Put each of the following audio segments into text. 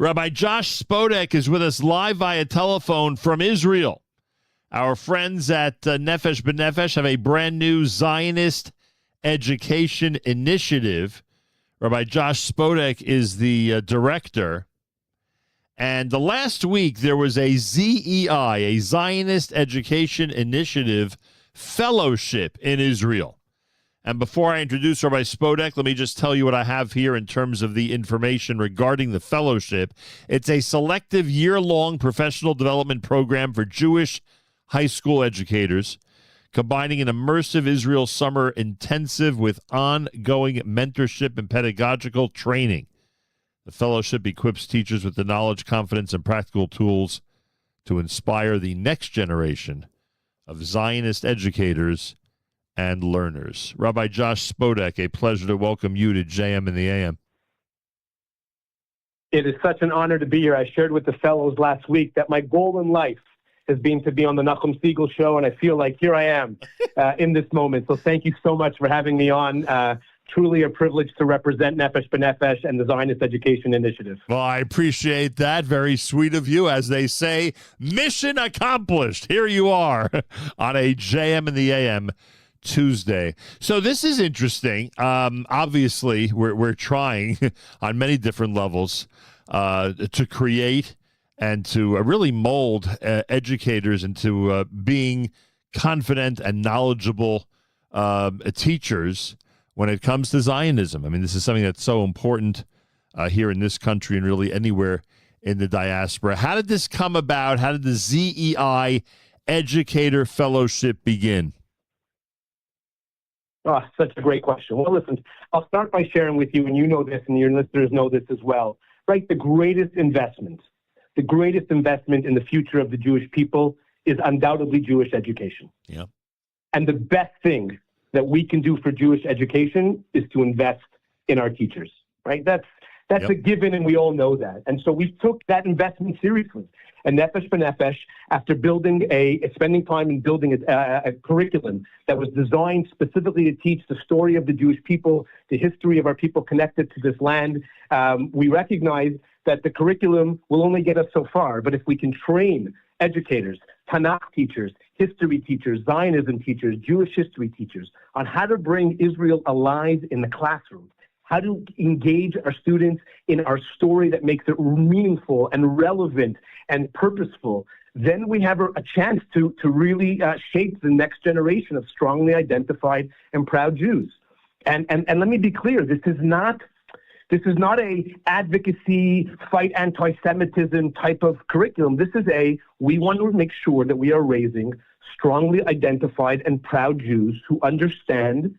Rabbi Josh Spodek is with us live via telephone from Israel. Our friends at Nefesh B'Nefesh have a brand new Zionist education initiative. Rabbi Josh Spodek is the director. And the last week there was a ZEI, a Zionist Education Initiative fellowship in Israel. And before I introduce Rabbi Spodek, let me just tell you what I have here in terms of the information regarding the fellowship. It's a selective year-long professional development program for Jewish high school educators, combining an immersive Israel summer intensive with ongoing mentorship and pedagogical training. The fellowship equips teachers with the knowledge, confidence, and practical tools to inspire the next generation of Zionist educators and learners. Rabbi Josh Spodek, a pleasure to welcome you to JM in the AM. It is such an honor to be here. I shared with the fellows last week that my goal in life has been to be on the Nachum Segal show, and I feel like here I am in this moment. So thank you so much for having me on. Truly a privilege to represent Nefesh B'Nefesh and the Zionist Education Initiative. Well, I appreciate that. Very sweet of you. As they say, mission accomplished. Here you are on a JM in the AM Tuesday. So this is interesting. Obviously, we're trying on many different levels to create and to really mold educators into being confident and knowledgeable teachers when it comes to Zionism. I mean, this is something that's so important here in this country and really anywhere in the diaspora. How did this come about? How did the ZEI Educator Fellowship begin? Oh, such a great question. Well, listen, I'll start by sharing with you, and you know this, and your listeners know this as well, right? The greatest investment in the future of the Jewish people is undoubtedly Jewish education. Yeah. And the best thing that we can do for Jewish education is to invest in our teachers, right? That's a given, and we all know that. And so we took that investment seriously. And Nefesh B'Nefesh, after spending time in building a curriculum that was designed specifically to teach the story of the Jewish people, the history of our people connected to this land, we recognized that the curriculum will only get us so far. But if we can train educators, Tanakh teachers, history teachers, Zionism teachers, Jewish history teachers on how to bring Israel alive in the classroom, how to engage our students in our story that makes it meaningful and relevant and purposeful, then we have a chance to really shape the next generation of strongly identified and proud Jews. And let me be clear, this is not a advocacy, fight anti-Semitism type of curriculum. This is we want to make sure that we are raising strongly identified and proud Jews who understand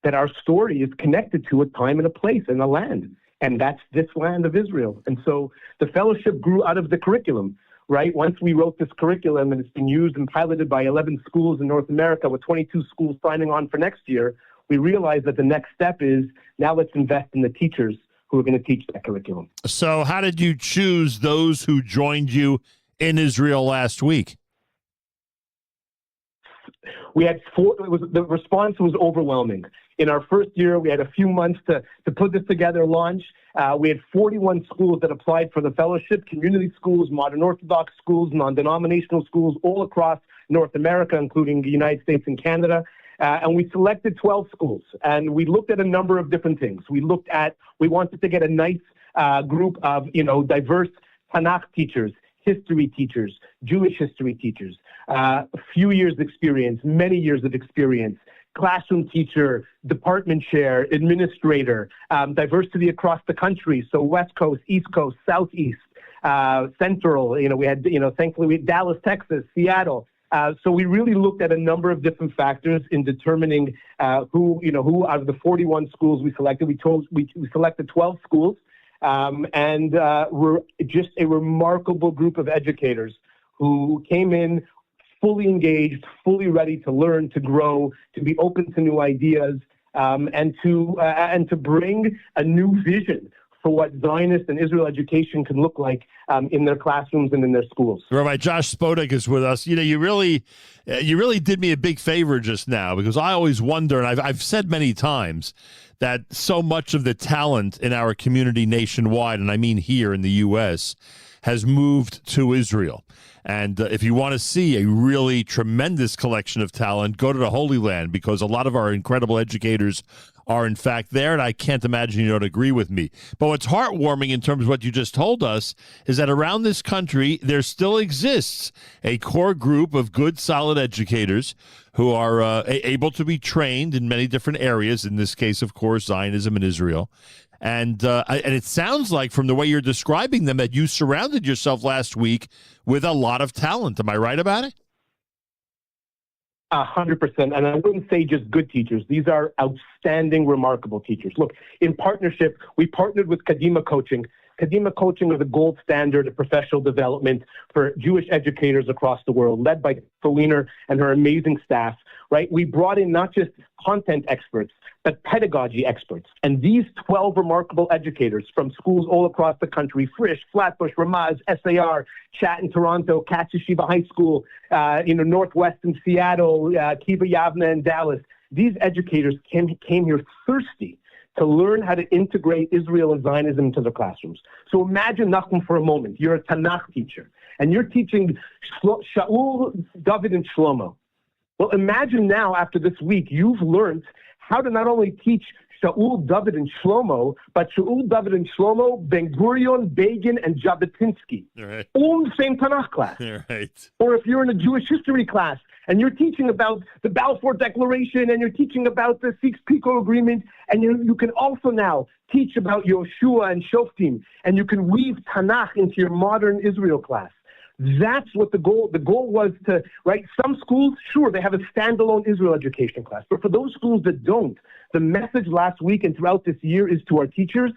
that our story is connected to a time and a place and a land, and that's this land of Israel. And so the fellowship grew out of the curriculum, right? Once we wrote this curriculum and it's been used and piloted by 11 schools in North America with 22 schools signing on for next year, we realized that the next step is now let's invest in the teachers who are going to teach that curriculum. So how did you choose those who joined you in Israel last week? We had the response was overwhelming. In our first year, we had a few months to put this together, launch. We had 41 schools that applied for the fellowship, community schools, modern Orthodox schools, non-denominational schools, all across North America, including the United States and Canada. And we selected 12 schools, and we looked at a number of different things. We wanted to get a nice group of, diverse Tanakh teachers, history teachers, Jewish history teachers, a few years experience, many years of experience, classroom teacher, department chair, administrator, diversity across the country. So West Coast, East Coast, Southeast, Central, we had, thankfully we had Dallas, Texas, Seattle. So we really looked at a number of different factors in determining who out of the 41 schools we selected. We selected 12 schools, and we're just a remarkable group of educators who came in fully engaged, fully ready to learn, to grow, to be open to new ideas, and to bring a new vision for what Zionist and Israel education can look like in their classrooms and in their schools. Rabbi Josh Spodek is with us. You really did me a big favor just now, because I always wonder, and I've said many times, that so much of the talent in our community nationwide, and I mean here in the U.S., has moved to Israel. And if you want to see a really tremendous collection of talent, go to the Holy Land, because a lot of our incredible educators are, in fact, there, and I can't imagine you don't agree with me. But what's heartwarming in terms of what you just told us is that around this country, there still exists a core group of good, solid educators who are able to be trained in many different areas, in this case, of course, Zionism and Israel. And it sounds like, from the way you're describing them, that you surrounded yourself last week with a lot of talent. Am I right about it? 100%. And I wouldn't say just good teachers. These are outstanding, remarkable teachers. Look, in partnership, we partnered with Kadima Coaching. Kadima Coaching is the gold standard of professional development for Jewish educators across the world, led by Feliner and her amazing staff, right? We brought in not just content experts, but pedagogy experts. And these 12 remarkable educators from schools all across the country, Frisch, Flatbush, Ramaz, SAR, Chat in Toronto, Katz Yeshiva High School, Northwest in Seattle, Kiva Yavna in Dallas. These educators came here thirsty to learn how to integrate Israel and Zionism into their classrooms. So imagine, Nachum, for a moment, you're a Tanakh teacher, and you're teaching Shaul, David, and Shlomo. Well, imagine now, after this week, you've learned how to not only teach Shaul, David, and Shlomo, but Shaul, David, and Shlomo, Ben Gurion, Begin, and Jabotinsky. Right. All in the same Tanakh class. Right. Or if you're in a Jewish history class and you're teaching about the Balfour Declaration and you're teaching about the Sykes-Picot Agreement, and you can also now teach about Yoshua and Shoftim, and you can weave Tanakh into your modern Israel class. That's what the goal was to, right? Some schools, sure, they have a standalone Israel education class. But for those schools that don't, the message last week and throughout this year is to our teachers,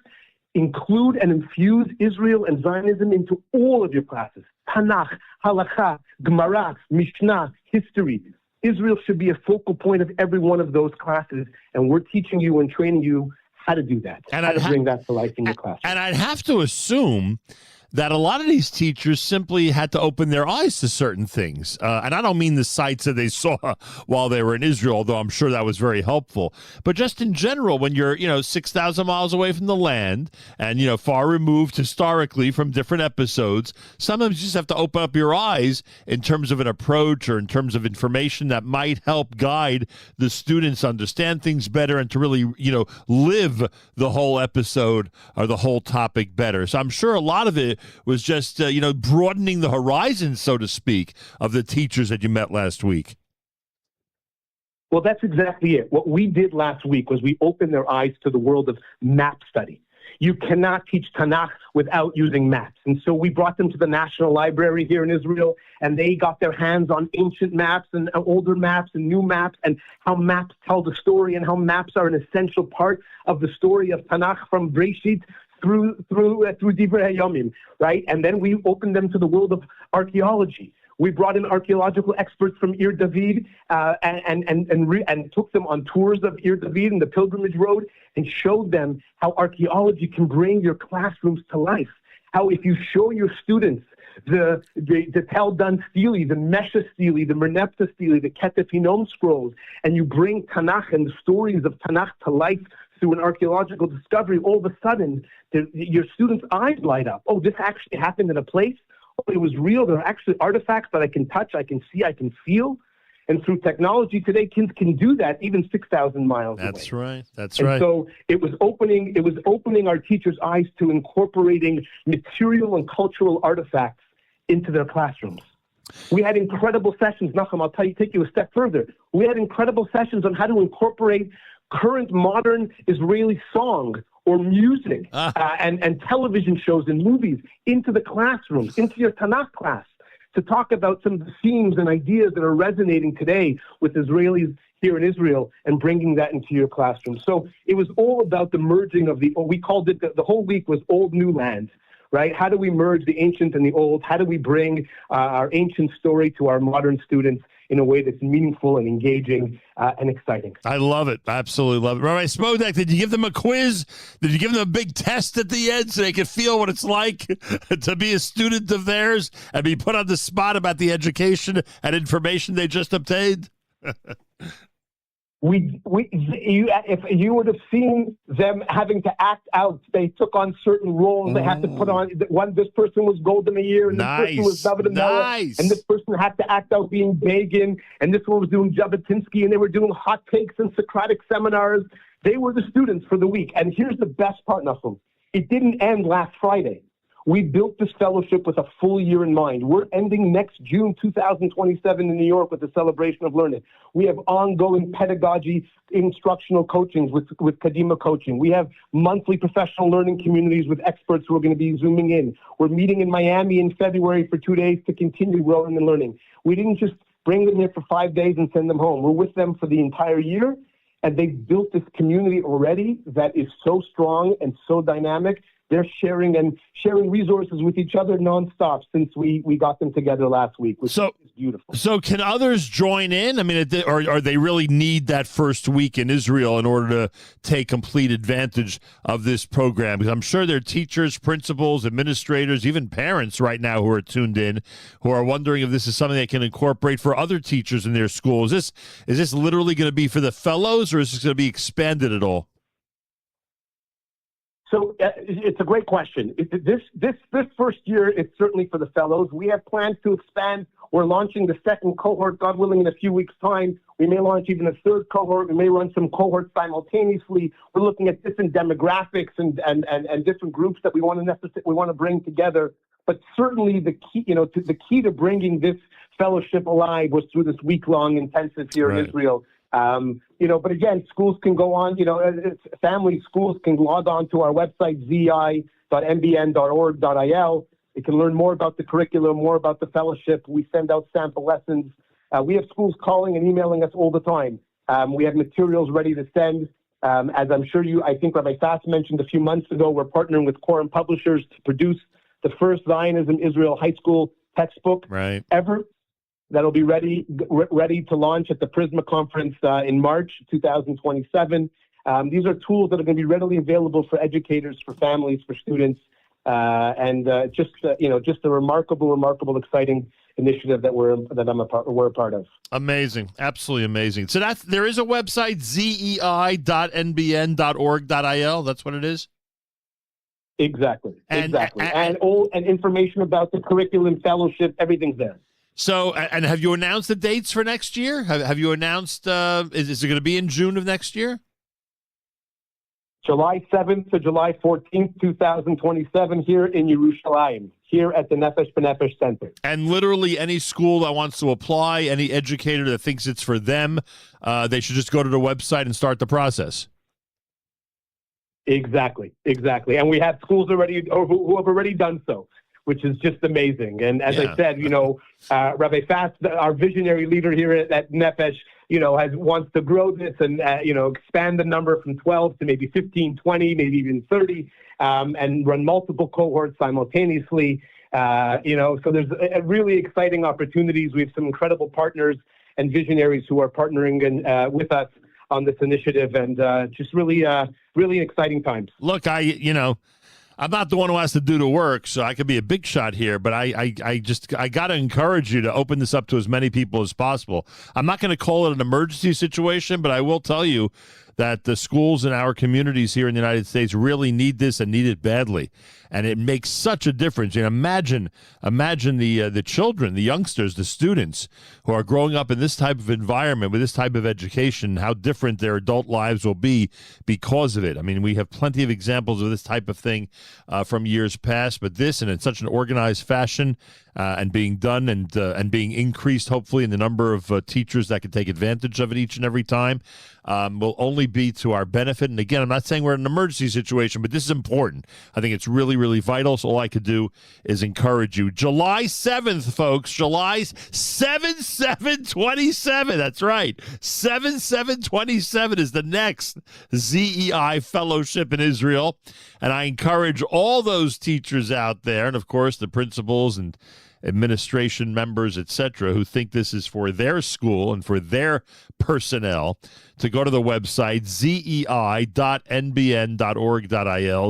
include and infuse Israel and Zionism into all of your classes. Tanakh, Halakha, Gemara, Mishnah, history. Israel should be a focal point of every one of those classes. And we're teaching you and training you how to do that, and how to bring that to life in your class. And I'd have to assume that a lot of these teachers simply had to open their eyes to certain things. And I don't mean the sights that they saw while they were in Israel, although I'm sure that was very helpful. But just in general, when you're, 6,000 miles away from the land and, far removed historically from different episodes, sometimes you just have to open up your eyes in terms of an approach or in terms of information that might help guide the students understand things better and to really, live the whole episode or the whole topic better. So I'm sure a lot of it was just, broadening the horizon, so to speak, of the teachers that you met last week. Well, that's exactly it. What we did last week was we opened their eyes to the world of map study. You cannot teach Tanakh without using maps. And so we brought them to the National Library here in Israel, and they got their hands on ancient maps and older maps and new maps, and how maps tell the story and how maps are an essential part of the story of Tanakh from Breshit through Divrei Hayomim, right? And then we opened them to the world of archaeology. We brought in archaeological experts from Ir David and took them on tours of Ir David and the Pilgrimage Road and showed them how archaeology can bring your classrooms to life. How if you show your students the Tel Dan Stele, the Mesha Stele, the Merneptah Stele, the Ketef Hinnom scrolls, and you bring Tanakh and the stories of Tanakh to life through an archaeological discovery, all of a sudden, your students' eyes light up. Oh, this actually happened in a place. Oh, it was real. There are actually artifacts that I can touch, I can see, I can feel. And through technology today, kids can do that even 6,000 miles away. That's right. That's and right. So it was opening our teachers' eyes to incorporating material and cultural artifacts into their classrooms. We had incredible sessions. Nachum, I'll take you a step further. We had incredible sessions on how to incorporate current modern Israeli song or music and television shows and movies into the classrooms, into your Tanakh class, to talk about some of the themes and ideas that are resonating today with Israelis here in Israel and bringing that into your classroom. So it was all about the merging of we called it, the whole week was Old New Land, right? How do we merge the ancient and the old? How do we bring our ancient story to our modern students in a way that's meaningful and engaging and exciting? I love it. Absolutely love it. Rabbi Spodek, did you give them a quiz? Did you give them a big test at the end so they could feel what it's like to be a student of theirs and be put on the spot about the education and information they just obtained? If you would have seen them having to act out, they took on certain roles. They had to put on this person was Golden Meir, and this person was David Melech, and this person had to act out being Begin, and this one was doing Jabotinsky, and they were doing hot takes and Socratic seminars. They were the students for the week. And here's the best part, Nachum. It didn't end last Friday. We built this fellowship with a full year in mind. We're ending next June 2027 in New York with the celebration of learning. We have ongoing pedagogy, instructional coachings with Kadima Coaching. We have monthly professional learning communities with experts who are going to be zooming in. We're meeting in Miami in February for 2 days to continue growing and learning. We didn't just bring them here for 5 days and send them home. We're with them for the entire year, and they've built this community already that is so strong and so dynamic. They're sharing resources with each other nonstop since we got them together last week, which is beautiful. So can others join in? I mean, or they really need that first week in Israel in order to take complete advantage of this program? Because I'm sure there are teachers, principals, administrators, even parents right now who are tuned in, who are wondering if this is something they can incorporate for other teachers in their school. Is this literally going to be for the fellows, or is this going to be expanded at all? So it's a great question. This first year, it's certainly for the fellows. We have plans to expand. We're launching the second cohort, God willing, in a few weeks' time. We may launch even a third cohort. We may run some cohorts simultaneously. We're looking at different demographics and different groups that we want to bring together. But certainly the key to bringing this fellowship alive was through this week-long intensive here in Israel. But again, schools can go on, schools can log on to our website, zei.mbn.org.il. They can learn more about the curriculum, more about the fellowship. We send out sample lessons. We have schools calling and emailing us all the time. We have materials ready to send. As I'm sure I think Rabbi Fass mentioned a few months ago, we're partnering with Quorum Publishers to produce the first Zionism Israel high school textbook ever. That'll be ready to launch at the Prisma Conference in March 2027. These are tools that are going to be readily available for educators, for families, for students, and just a remarkable, exciting initiative that we're a part of. Amazing, absolutely amazing. So there is a website, zei.nbn.org.il. That's what it is. Exactly. And information about the curriculum, fellowship, everything's there. So, and have you announced the dates for next year? Have you announced, is it going to be in June of next year? July 7th to July 14th, 2027, here in Yerushalayim, here at the Nefesh B'Nefesh Center. And literally any school that wants to apply, any educator that thinks it's for them, they should just go to the website and start the process. Exactly. And we have schools already who have already done so, which is just amazing. And as I said, Rabbi Fass, our visionary leader here at Nefesh, wants to grow this and, expand the number from 12 to maybe 15, 20, maybe even 30, and run multiple cohorts simultaneously. So there's really exciting opportunities. We have some incredible partners and visionaries who are partnering with us on this initiative, and just really exciting times. Look, I'm not the one who has to do the work, so I could be a big shot here, but I got to encourage you to open this up to as many people as possible. I'm not going to call it an emergency situation, but I will tell you that the schools in our communities here in the United States really need this and need it badly. And it makes such a difference. Imagine the children, the youngsters, the students who are growing up in this type of environment with this type of education, how different their adult lives will be because of it. I mean, we have plenty of examples of this type of thing from years past, but this, and in such an organized fashion, and being done and being increased, hopefully, in the number of teachers that can take advantage of it each and every time, will only be to our benefit. And again, I'm not saying we're in an emergency situation, but this is important. I think it's really, really vital. So all I could do is encourage you. July 7th, folks. July 7/7/27. That's right. 7/7/27 is the next ZEI fellowship in Israel. And I encourage all those teachers out there, and of course the principals and administration members, etc., who think this is for their school and for their personnel, to go to the website zei.nbn.org.il,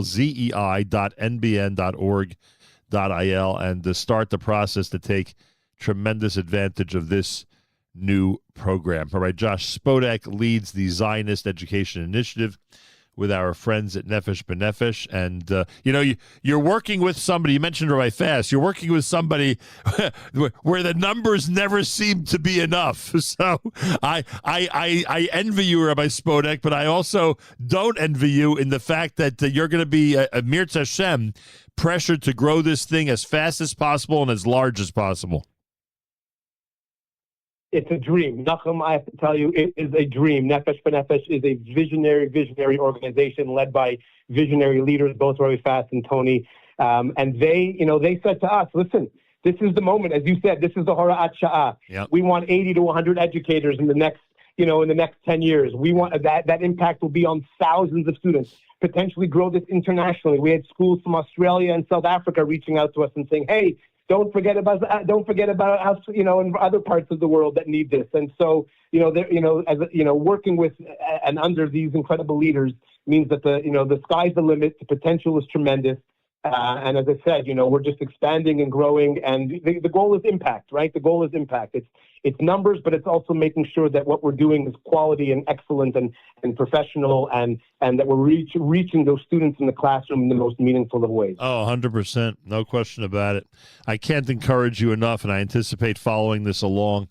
zei.nbn.org.il, and to start the process to take tremendous advantage of this new program. Rabbi Josh Spodek leads the Zionist Education Initiative with our friends at Nefesh B'Nefesh. And, you're working with somebody, you mentioned Rabbi Fast, you're working with somebody where the numbers never seem to be enough. So I envy you, Rabbi Spodek, but I also don't envy you in the fact that you're going to be, a Mirz Hashem, pressured to grow this thing as fast as possible and as large as possible. It's a dream. Nachum, I have to tell you, it is a dream. Nefesh B'Nefesh is a visionary organization led by visionary leaders, both Rabbi Fast and Tony. And they said to us, listen, this is the moment. As you said, this is the Hora'at Sha'ah. Yep. We want 80 to 100 educators in the next 10 years. We want that impact will be on thousands of students, potentially grow this internationally. We had schools from Australia and South Africa reaching out to us and saying, hey, don't forget about us, in other parts of the world that need this. And so, working with and under these incredible leaders means that the sky's the limit. The potential is tremendous. And as I said, we're just expanding and growing. And the goal is impact, right? The goal is impact. It's numbers, but it's also making sure that what we're doing is quality and excellent and professional, and that we're reaching those students in the classroom in the most meaningful of ways. Oh, 100%. No question about it. I can't encourage you enough, and I anticipate following this along.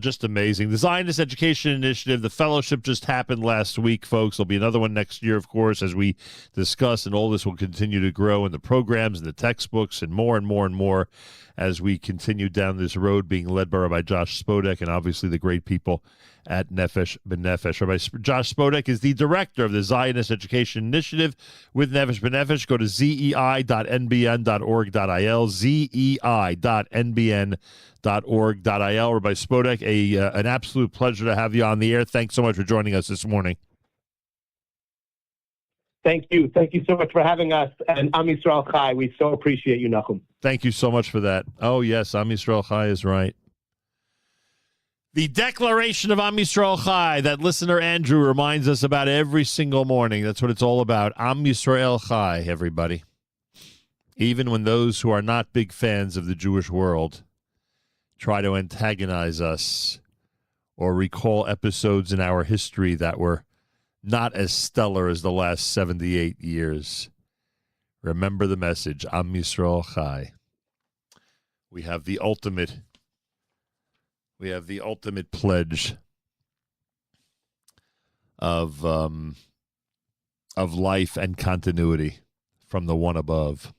Just amazing. The Zionist Education Initiative, the fellowship just happened last week, folks. There'll be another one next year, of course, as we discuss, and all this will continue to grow in the programs and the textbooks and more and more and more as we continue down this road being led by Rabbi Josh Spodek and obviously the great people at Nefesh B'Nefesh. Rabbi Josh Spodek is the director of the Zionist Education Initiative with Nefesh B'Nefesh. Go to zei.nbn.org.il, zei.nbn.org.il. Rabbi Spodek, an absolute pleasure to have you on the air. Thanks so much for joining us this morning. Thank you. Thank you so much for having us. And Am Yisrael Chai, we so appreciate you, Nachum. Thank you so much for that. Oh, yes, Am Yisrael Chai is right. The declaration of Am Yisrael Chai that listener Andrew reminds us about every single morning. That's what it's all about. Am Yisrael Chai, everybody. Even when those who are not big fans of the Jewish world try to antagonize us or recall episodes in our history that were not as stellar as the last 78 years. Remember the message, Am Yisrael Chai. We have the ultimate pledge of life and continuity from the one above.